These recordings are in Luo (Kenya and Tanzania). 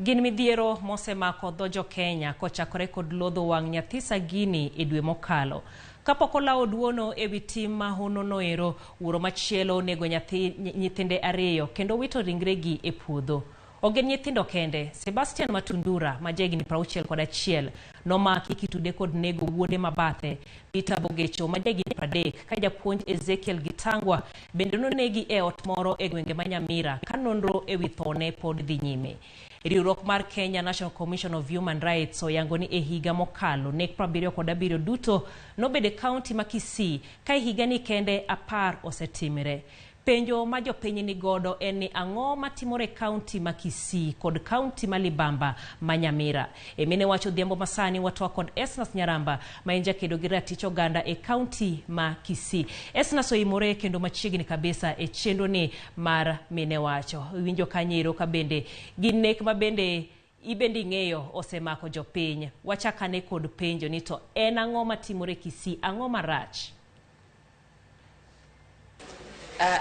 Gin midhiero mosemako dhojo Kenya kochakore kod lodho wang' nyathi Sagini e dwe mokalo. Kapok olawo duono e wi tim mahonono ero, wuoro machielo nego nyithinde ariyo kendo wito ringregi e puodho. Ogen nyithindo kende, Sebastian Matundura majegni 61 nomaki kitude kod nego wuode mabathe. Peter Bogecho majegni 30 ka japuonj Ezekiel Gitangwa bende nonegi e ot moro e gwenge ma Nyamira ka nonro e wi thone pod dhi nyime. Riwruok mar Kenya National Commission of Human Rights oyango ni e higa mokalo nek 77 duto nobede kaunti ma Kisii ka higa ni kende 10 osetimire. Penjo ma jopiny ni godo en ni ang'o matimore kaunti ma Kisii kod kaunti ma Libamba ma Nyamira. Emene Wacho dhiambo masani watwa kod Esnas Nyaramba ma en jakedo gi ratich oganda e kaunti ma Kisii. Esnas oimore kendo machiegni kabisa e chenro ni mar Mine Wacho. Winjo kanyero ka bende gin nek ma bende ibendi ng'eyo osemako jopiny. Wachakane kod penjo ni to en ang'o matimore Kisii, ang'o marach?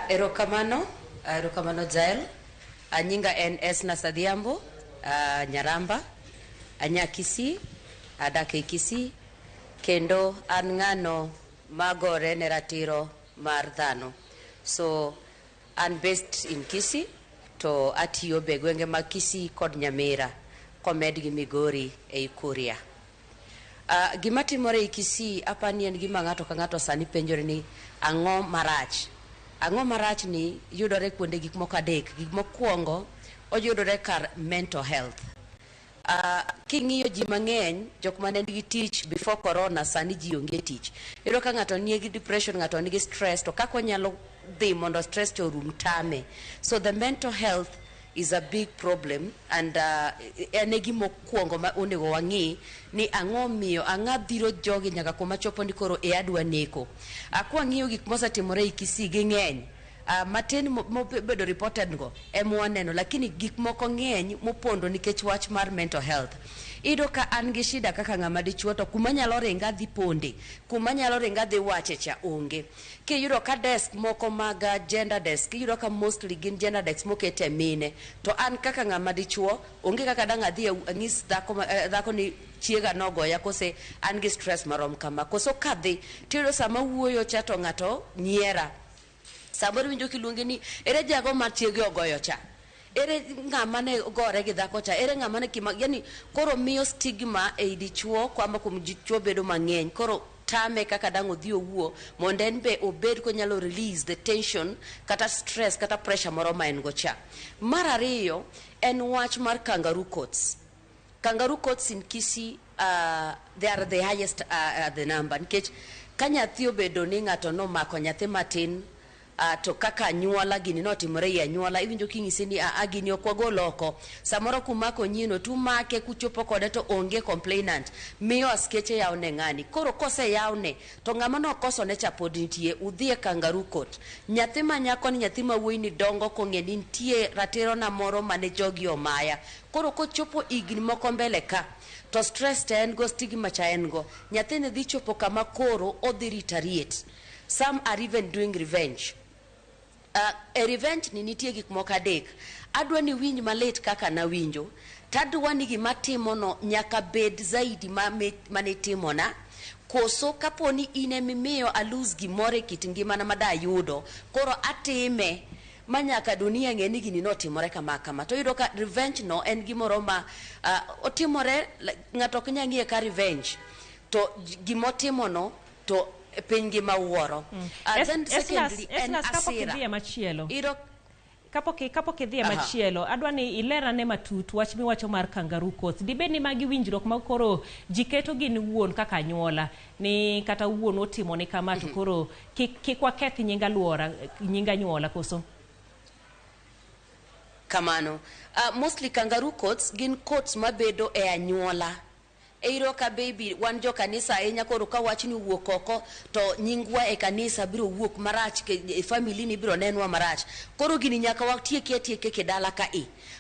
Erokamano Jael. Nyinga en Esnas Adhiambo Nyaramba, anya Kisii, adake Kisii, kendo an ng'ano magore ne ratiro mar dhano. So I'm based in Kisii to atiyo be gwenge mag Kisii kod Nyamira komed gi Migori e Kuria. Gima timore e Kisii apani en gima ng'ato ka ng'ato sani penjore ni ang'o marach. Ang'o marach ni yudore kuonde gik moko adek. Gik mokwongo oyudore kar mental health. King'iyo ji mang'eny jok mane nigi tich before corona sani ji onge tich. Iyudo ka ng'ato nigi depression, ng'ato nigi stress, to kako nyalo dhi mondo stress to rum tame. So the mental health is a big problem, and ene gima mokwongo ma onego wang'i ni ang'o miyo ang'a dhiro jogi nyaka kuma chopo ni koro e adwa neko. Kwang'iyo gik mosetimore e Kisii gi ng'eny. Matin mobedo reported go waneno, lakini gik moko ng'eny mopondo nikech wach mar mental health. Ido ka an gi shida kaka ng'ama dichuo to kuma nyalo ringa dhi ponde, kuma nyalo ringa dhi wache cha onge. Kiyudo ka desk moko mag gender desk, iyudo ka mostly gin gender desk mokete mine. To an kaka ng'ama dichuo onge kaka dang' adhi anyis dhako ni chiega nogoya kose an gi stress marom kama. Koso kadhi tiyudo sama wuoyo cha to ng'ato nyiera. Samoro winjo kiluonge ni ere jago mar chiege ogoyo cha, ere ng'ama ne gore gi dhako cha, ere ng'ama ne yani koro miyo stigma e dichuo kwamba kuom dichuo bedo mang'eny. Koro tame kaka dang' odhi owuo mondo en be obed ko nyalo release the tension kata stress kata pressure moro ma en go cha. Mar ariyo en wach mar kangaroo courts. Kangaroo courts in Kisii they are the highest the number, nikech ka nyathi obedo ni ng'ato nomako nyathi matin to kaka nyuola gini notimore ya nyuola, iwinjo king'isi ni gini okwagolo oko. Samoro kumako nyino tumake kuchopo kode to onge complainant, miyo askeche yaune ng'ani. Koro kose yaune to ng'ama nokoso ne cha pod nitie, udhie kangaroo court. Nyathi ma nyako ni nyathi ma wuoyi ni dongo kong'e ni nitie ratiro na moro mane jogi omaya. Koro kochopo igni moko mbele ka to stress ta en go, stigma cha en go, nyathi ne dhi chopo kama koro odhi retaliate. Some are even doing revenge. A revenge ni nitie gik moko adek. Adwa ni winj malet kaka na winjo. Tadwa ni gima timono nyaka bed zaidi mane timona. Koso kaponi ine mimiyo aluz gimore kit ngimana mada yudo, koro atime manyaka dunia ng'e ni gini notimore kama kama. To yudo ka revenge no en gimoro ma otimore, ng'ato ok nyang'ie ka revenge to gimotimono to pingi mawuoro. Then secondly en asira machielo. Kapok idhi machielo, adwa ni ilera ne matut wach miwacho mar kangaroo courts. Dibe ni magi winjruok ma koro jiketo gin wuon kaka nyuola ni kata wuon otimo ni kama to koro kik waketh nyinga nyuola koso. Kamano. Mostly kangaroo courts gin courts mabedo e anyuola. Eiro ka baby wan jo kanisa enya koro ka wach ni wuok oko to nyingwa e kanisa biro wuok marach ke family ni biro nenwa marach. Koro gini nyaka watieke ke dala ka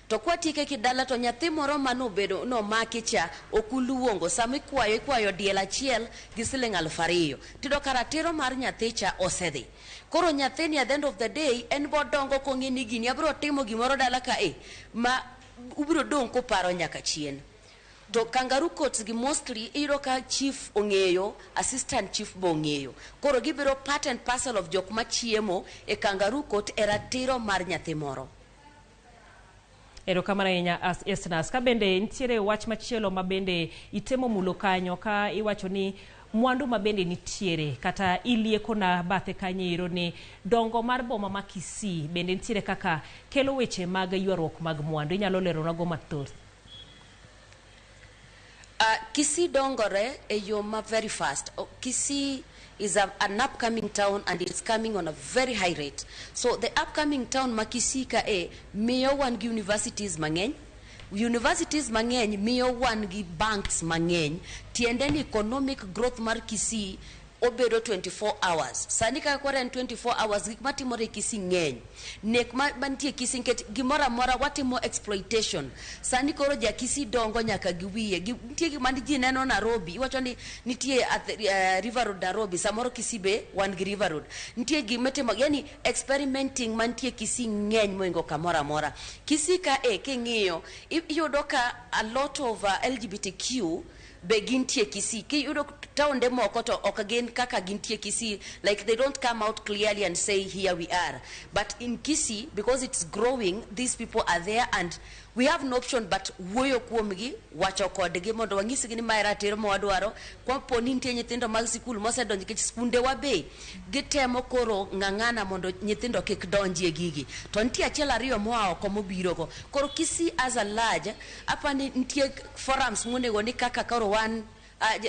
to kwa tieke ke dala to nyathi moro mano bedo no makicha okuluongo sami kwayo diel achiel gi siling 2,000 tido karatero mar nyathi cha osedhi. Koro nyathi ni at the end of the day en bodongo kong'e ni gini abiro timo gimoro dala ka ma ubiro dong koparo nyaka chien. To kangaroo courts gi mostly iro ka chief ong'eyo, assistant chief bo ong'eyo. Koro gibiro part and parcel of jok machiemo e kangaroo court e ratiro mar nyathi moro. Erokamano ahinya Esnas. Ka bende nitiere wach machielo ma bende itemo mulo kanyo ka iwacho ni mwandu ma bende nitiere kata ilieko na bathe kanyo ni dongo mar boma ma Kisii bende nitiere kaka kelo weche mag ywaruok mag mwandu. Inyalo lero nago mathoth. Kisii dongore e yo ma very fast. Kisii is an upcoming town and it's coming on a very high rate. So the upcoming town ma Kisii ka miyo wan gi universities mang'eny. Universities mang'eny miyo wan gi banks mang'eny. Tiende ni economic growth mar Kisii obedo 24 hours. Sani ka kwara 24 hours gik matimore Kisii ng'eny. Nek mantie Kisii nket gimora mora watimo exploitation. Sani koro ja Kisii dongo nyaka giwiye. Nitie gik mani ji neno Nairobi. Iwacho ni nitie at River Road Nairobi. Samoro Kisii be wan gi River Road. Nitie gik matimo yani experimenting mantie Kisii ng'eny moingo kamora mora. Kisii ka king'iyo iyudo ka a lot of LGBTQ begintie Kisii. Ki yudo taonde moko to okagin kaka gintie Kisii, like they don't come out clearly and say here we are. But in Kisii, because it's growing, these people are there and we have no option but wuoyo kuomgi, wacho kodgi mondo wanyisi ni mae ratiro mwadwaro. Kwa poni nitie nyithindo mag sikul mosedonjo nikech skunde wa be gitemo koro ng'ang'ana mondo nyithindo kik donjie gigi. To nitie achiel ariyo moa oko mobirogo. Koro Kisii as a large, apani nitie forums monego ni kaka koro wan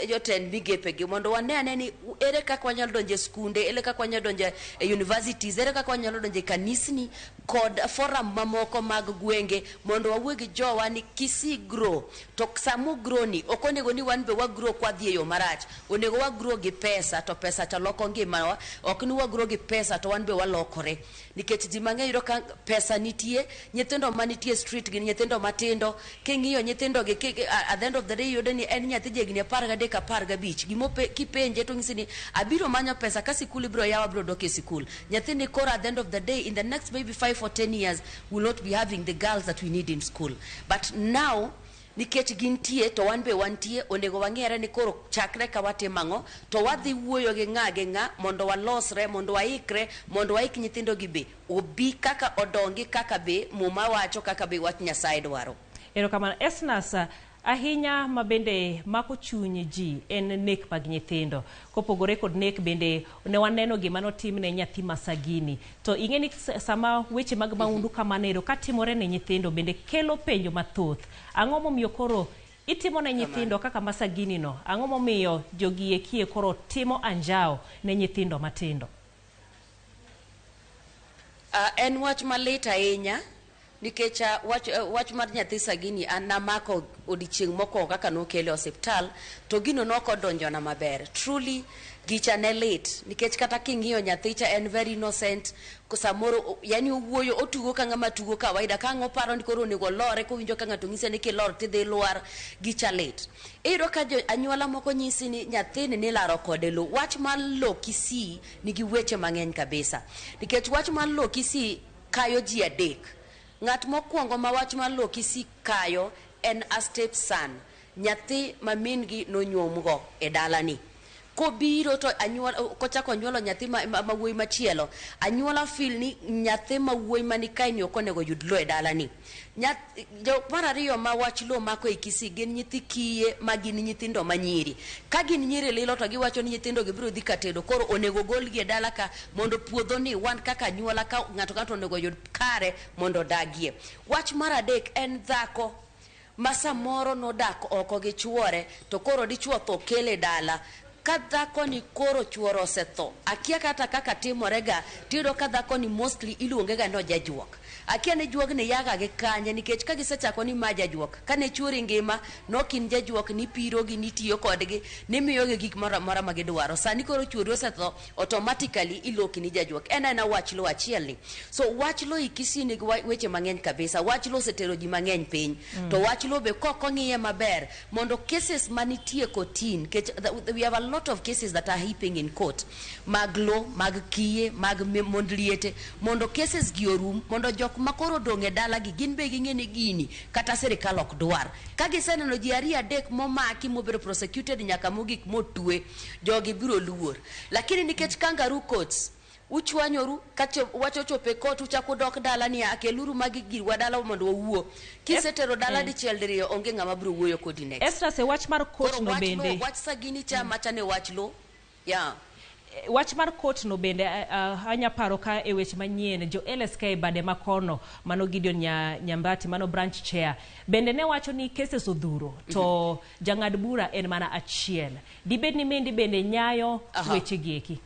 joten migepe gi mondo wanene ni ere kaka wanyalo donje skunde, ere kaka wanyalo donje universities, ere kaka wanyalo donje kanisni kod forum mamoko mag gwenge mondo wawuo gi jowa ni Kisii grow. To samo grow ni okonego ni wan be wa grow kwa dhi yo marach. Onego wa grow gi pesa to pesa to loko ngimawa. Ok ni wa grow gi pesa to wan be walokore. Nikech ji mang'eny yudo ka pesa nitie, nyithindo manitie street gi nyithindo matindo, king'iyo nyithindo gi at the end of the day yudo ni en nyathi jegni 13-15 gimo kipenje to ng'isi ni abiro manyo pesa ka sikul biro yawa biro dok e sikul. Nyathi ni kora at the end of the day in the next maybe 5 or 10 years will not be having the girls that we need in school. But now nikech gintie to wan be wantie onego wang'ere ni koro chakre ka watimang'o to wadhi wuoyo gi ng'a mondo walosre mondo waikre mondo waik nyithindo gi be obi kaka odongi kaka be muma wacho kaka be wach Nyasaye dwaro. Erokamano Esnas. Ahinya ma bende mako chuny ji en nek mag nyithindo. Kopogore kod nek bende ne waneno gima notimne nyathi Masagini. To ing'e ni sama weche mag maundu kamanero katimore ne nyithindo bende kelo penjo mathoth. Ang'o momiyo koro itimo ne nyithindo kaka Masagini no? Ang'o momiyo jogi ekie koro timo anjao ne nyithindo matindo? En wach malit ahinya. Nikech wach mar nyathi Sagini anamako odichieng' moko kaka nokele hospital to gino nokodonjo na maber. Truly gicha ne lit nikech kata king'iyo nyathicha en very innocent samoro yani wuoyo otugo ka ng'ama tugo kawaida ka ng'o paro ni koro onego lore kowinjo ka ng'ato ng'ise ni kilor tidhi lwar gicha lit. Iyudo ka anyuola moko nyisi ni nyathini ni laro kode lo. Wach mar lo Kisii nigi weche mang'eny kabisa nikech wach mar lo Kisii kayo ji adek. Ng'at mokwongo ma wach mar lo Kisii kayo en a step son, nyathi ma min gi nonyuomgo e dalani. Kobiro to anyuola kochako nyuolo nyathi ma wuoyi machielo, anyuola feel ni nyathi ma wuoyi mani kae ni ok onego yud lo e dalani. Mar ariyo ma wach lo mako e Kisii gin nyithi kiye ma gin nyithindo manyiri. Ka gin nyiri lilo to giwacho ni nyithindo gi biro dhi katedo koro onego golgi e dala ka mondo puodho ni wan kaka anyuola ka ng'ato onego yud kare mondo dagie. Wach mar adek en dhako ma samoro nodak oko gi chuore to koro dichuo tho kele dala. Ka dhako ni koro chuoro osetho, akia kata kaka timorega, tiyudo ka dhako ni mostly iluongega no jajuok. Akia ne juok ni yaga gi kanye nikech ka gisechako ni ma jajuok. Ka ne chuori ngima nokin jajuok ni piro gi ni tiyo kodgi ni miyo gi gik mora ma gidwaro. Sani koro chuori osetho automatically iloki ni jajuok. En wach lo achiel ni. So wach lo i Kisii ni weche mang'eny kabisa. Wach lo setero ji mang'eny piny. To wach lo be kokong'iye maber mondo cases manitie kotin. We have a lot lot of cases that are heaping in court. Maglo, mag kiye, mag mondliete, mondo cases giorum, mondo jok makoro donge dala gi ginbe gingene gini, kata serikal ok dwar. Kagi seneno ji ari adek momaki mobiro prosecuted nyaka mogik motwe, jogi biro luor. Lakini nikech kangaroo courts, uchwanyoru kacho wacho chope court uchako dok dala ni akeluru magi girwa dala mondo wawuo kisetero dala dichiel diriyo onge ngama biro wuoyo kodi next. Extra se wach mar court no bende wach sagini cha machane wach lo yeah. Wach mar court no bende anya paro ka e weche manyien jo LSK bade makono mano Gideon Nyambati mano branch chair bende ne wacho ni cases odhuro to jangad bura en mana achiel dibed ni mendi bende nyayo weche gieki.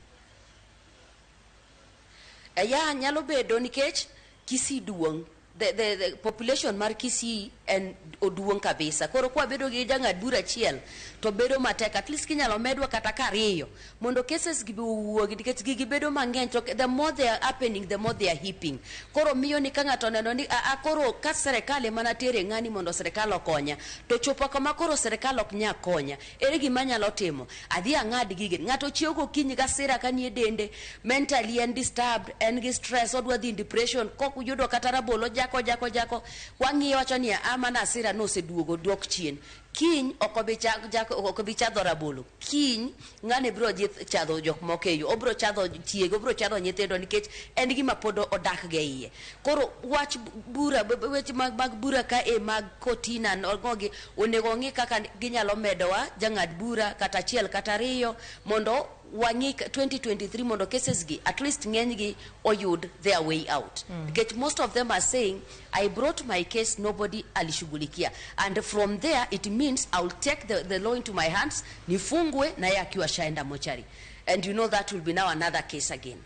Yeah, nyalo bedo nikech Kisii duong. The population mar Kisii en oduong kabisa. Koro kwa bedo gi jangad bura chiel to bedo matek, at least kinyalo medwa kata kariyo mondo cases gibi wuogi nikech gigi bedo mang'eny to the more they are happening the more they are heaping. Koro miyo ni ka ng'ato neno ni koro ka serikal ema tere ng'ani mondo serikal okonya to chopo kama koro serikal ok nya konya ere gima nyalo timo adhi ang'ad gige ng'ato chiewo gokinyi gasira kanie dende mentally and disturbed and gi stress odwa dhi depression kok uyudo kata rabolo jako wang'iyo wacho ni amana asira no seduogo dok chien kiny okobi chadho rabolo kiny ng'ane biro chadho jok mokeyo obiro chadho tiego obiro chadho nyithindo nikech en gima pod odak ge iye. Koro wach bura weche mag bura ka mag kotina ngogi onego ng'i kaka ginyalo medowa jang'ad bura kata achiel kata ariyo mondo wangi 2023 mondo cases gi at least ng'eny gi oyud their way out. Because most of them are saying I brought my case, nobody alishughulikia, and from there it means I will take the law into my hands, nifungwe na yeye akiwa shaenda mochari. And you know that will be now another case again.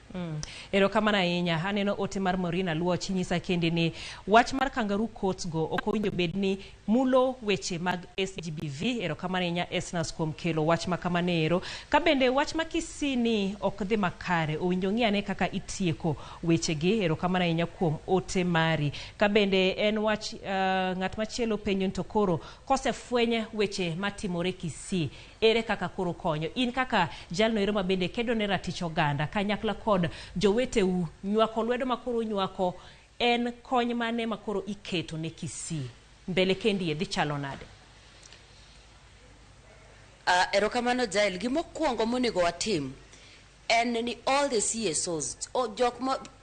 Ero kamana inya haneno ote mar Morina luo chinyisa kende ni wach mar kangaroo courts go okowinjo bedni mulo weche mag SGBV. Ero kamana inya esnas kuom kelo wach makamane ero kabende wach ma Kisii ni okdhi makare owinjo ng'iane kaka itieko weche gi. Ero kamana inya kuom ote mari kabende en wach ng'at machielo penjo to koro kosefwenye weche matimore Kisii ere kaka koro konyo in kaka jalno ero mabende kedo ne ratich oganda kanyakla kod joweteu nywako lwedo makoro nywako en kony mane makoro iketo ne Kisii mbele kendi dhi chalo nade? Erokamano Jael, gimokwongo monego watim en ni all the CSOs jok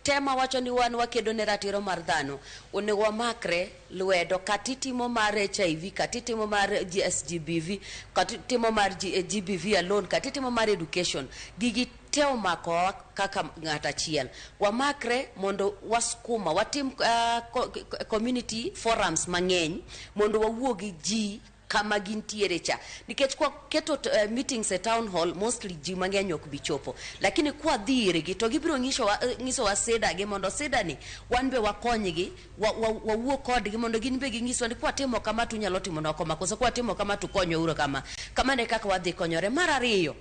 tema wacho ni wan wakedo ne ratiro mar dhano onego wamakre lwedo katitimo mar HIV katitimo mar SGBV katitimo mar GBV alone katitimo mar education gigi teo mako kaka ng'ata chiel wamakre mondo waskuma watim community forums mang'eny mondo wawuogi ji kama gintiere cha nikech kwa keto meetings at town hall mostly ji mang'eny ok bichopo lakini kwa dhire gi to gibiro ngiso wa seda gi mondo seda ni wanbe wakonygi wawuo kod gi mondo ginbe gingiso ni kwa timo kama tunyalo timo noko makosa kwa timo kama tukonyo uro kama ne kaka wadhi konyore. Mar ariyo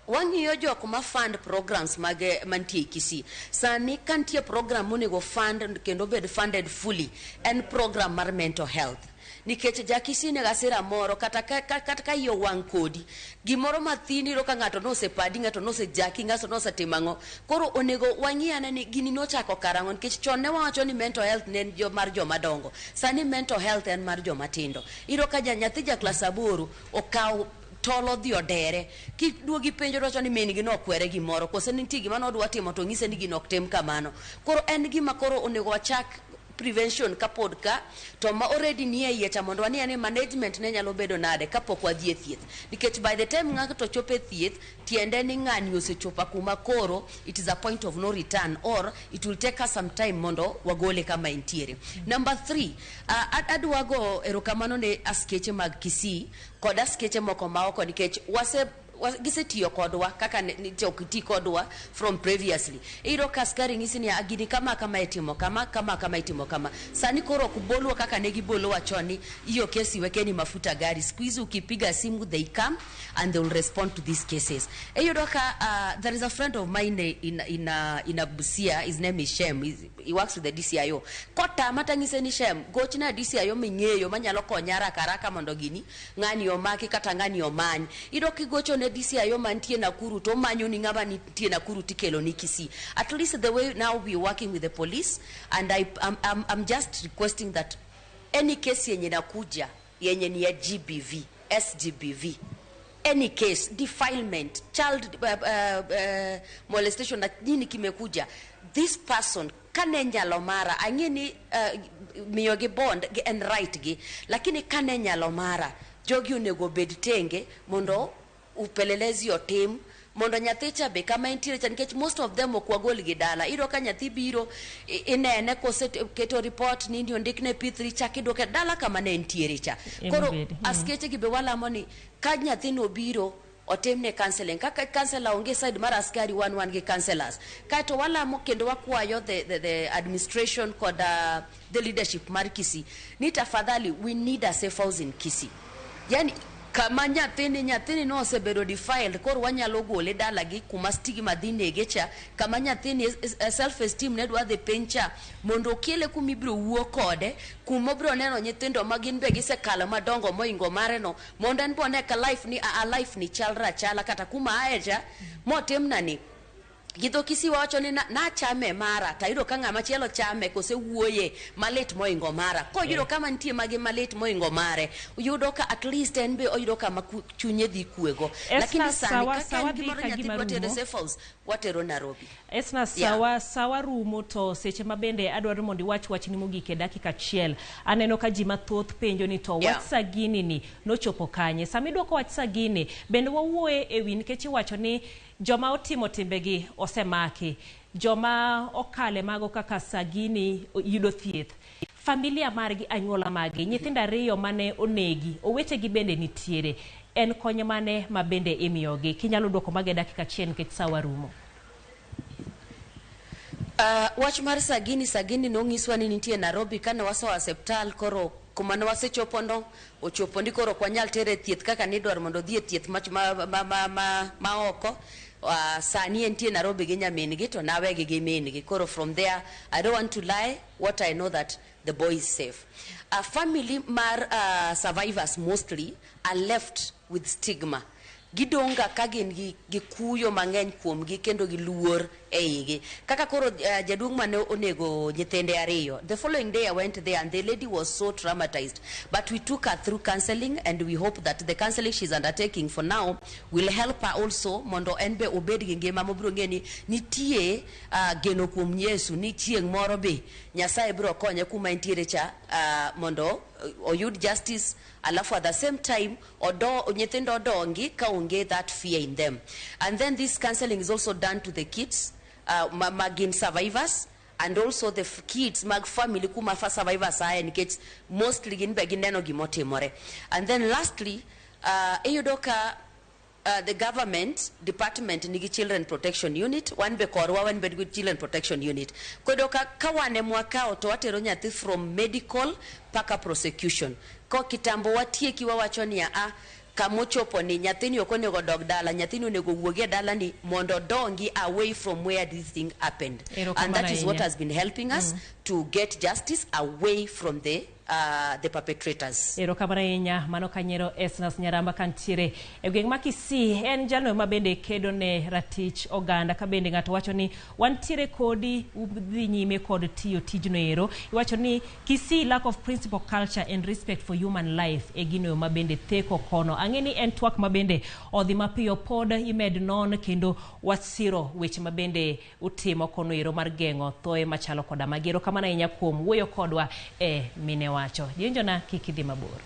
wang'iyo jok ma fund programs mantie Kisii sani kantie program monego fund kendo bed funded fully en program mar mental health nikech Kisii ne gasira moro kata ka yo wang kodi gimoro mathini ro ka ng'ato no sepadi ng'ato no sejaki ng'ato no setimango koro onego wang'iane ni gini no chako karango nikech chon ne wacho ni mental health ne mar joma dongo sani mental health en mar joma tindo iro ka nyathi ja class 8 okaw tolo dhi odere kiduogi penjo rocho ni min gi no kwere gimoro kose nitie gima no dwa timo to ng'ise ni gino ok tem kamano koro en gima koro onego wachak prevention kapod ka to ma already nie yeta mondo wani ane management ne nyalo bedo nade kapok wadhi e thieth nikech by the time ng'ato chope thieth tiende ni ng'ani osechopa kuma koro it is a point of no return or it will take us some time mondo wagole kama intiere. Number 3 adwago erokamano ne askeche mag Kisii kod askeche moko maoko nikech gisetiyo kodwa kaka ni jokiti kodwa from previously iro kaskari ngisi ni agini kama etimo kama etimo kama sani koro kubolwa kaka negi bolo wachoni hiyo kesi wekeni mafuta gari squeeze ukipiga simu they come and they will respond to these cases. There is a friend of mine in Busia, his name is Shem, he works with the DCIO kota matangise ni Shem gochina DCIO mingeyo manyalo konyara karaka mondo gini ng'ani omaki kata ng'ani omany iro kigocho ne DC ayo mantie Nakuru to manyo ni ngama nitie Nakuru tikelo ni Kisii. At least the way now we are working with the police, and I'm just requesting that any case yenye nakuja yenye ni ya GBV, SGBV, any case, defilement, child molestation na nini kimekuja, this person kane nyalo mara angeni miyogi bond and right gi, lakini kane nyalo mara jogi onego bed tenge mondo upelelezi otim mondo nyathi cha be kama intiere cha, nikech most of them okwagol gi dala. Iro ka nyathi biro inene kose keto report nini ondikne P3 cha kidoke dala kama ne intiere cha. Koro askeche gi be wala moni ka nyathi no biro otemne counseling kaka counselor onge side mar askari one gi counselors kato wala mo kendo wakwayo the administration kod the leadership mar Kisii ni tafadhali, we need a safe house in Kisii. Yani kama nyathini no osebedo defiled, koro wanyalo gole dala gi kuma stigma dhine gecha. Kama nyathini self esteem ne dwa dhi pencha mondo kele kumibro wuo kode kumobro neno nyithindo magin be gisekalo madongo moingo mare no mondo en bone ka life ni a life ni chalra chala kata kuma aeja motemna ni Gidho Kisii wacho ni na chame mara tayudo ka ng'ama chielo chame kose wuoye malet moingo mara ko yudo kama nitie mage malet moingo mare uyudo ka at least en be oyudo kama chunye dhi kuego. Lakini sani kaka gimoro nyathi watere safe house watero Nairobi. Esna sawa rumo to seche mabende adwaro mondo wach ni mogike dakika achiel. Aneno ka ji mathoth penjo ni to wach sagini ni nochopo kanye. Samidwa ko wach sagini bende wawuoye ewi nikech iwacho ni joma otimo timbegi osemaki, joma okale mago kaka sagini yudo thieth, familia margi anyuola magi, nyithindo ariyo mane onegi, owetegi bende nitiere, en konyo mane mabende imiyogi. Kinyalo dwoko mage dakika achiel nikech sawa rumo. Wach mar sagini nongiswa ni nitie Nairobi kane waso hospital koro kuma ne wasechopondo ochopo ndi koro kwanyal tere thieth kaka nidwar mondo dhie thieth ma oko. Sani entie Nairobi gi nyamin-gi to nawe gi min-gi. Koro from there I don't want to lie, what I know that the boy is safe. A family mar survivors mostly are left with stigma. Gidonga kagin gi kuyo mang'eny kuom gi kendo gi luor eigi. Kaka koro jaduong' mane onego nyithinde ariyo. The following day I went there and the lady was so traumatized. But we took her through counseling and we hope that the counseling she's undertaking for now will help her also mondo enbe obed gi ngima mobro ng'eni nitie geno kuom Yesu ni chieng' moro be Nyasaye bro konye kuma entiere cha mondo oyud justice. Alafu at the same time nyithindo odongi ka onge that fear in them. And then this counseling is also done to the kids magin survivors and also the kids mag family kuma fa survivors aye nikech mostly gin be gineno gimotimore. And then lastly eyudo ka the government department nigi children protection unit, one be korwa one be good children protection unit. Kodo ka kawane mwaka to watero nyathi from medical paka prosecution. Ko kitambo watieki wawacho ni kamochopo ni nyathini okonego dog dala, nyathini onego wuogie dala ni mondo dongi away from where this thing happened. And that is what has been helping us to get justice away from the perpetrators. Ero kamara inya mano kanyero Esnas Nyaramba kantiere e gweng' ma Kisii en jalno mabende kedo ne ratich oganda kabende ng'ato wacho ni wantiere kodi udhi nyime kod tiyo tijno ero. Iwacho ni Kisii lack of principle, culture and respect for human life e gino mabende theko kono. Ang'eni en twak mabende odhi mapiyo pod imed non kendo wasiro weche mabende utimo kono ero mar geng'o thoe machalo koda magero kamana inya kuom wuoyo kodwa e mine Wacho. Jinjona kikidhi mabor.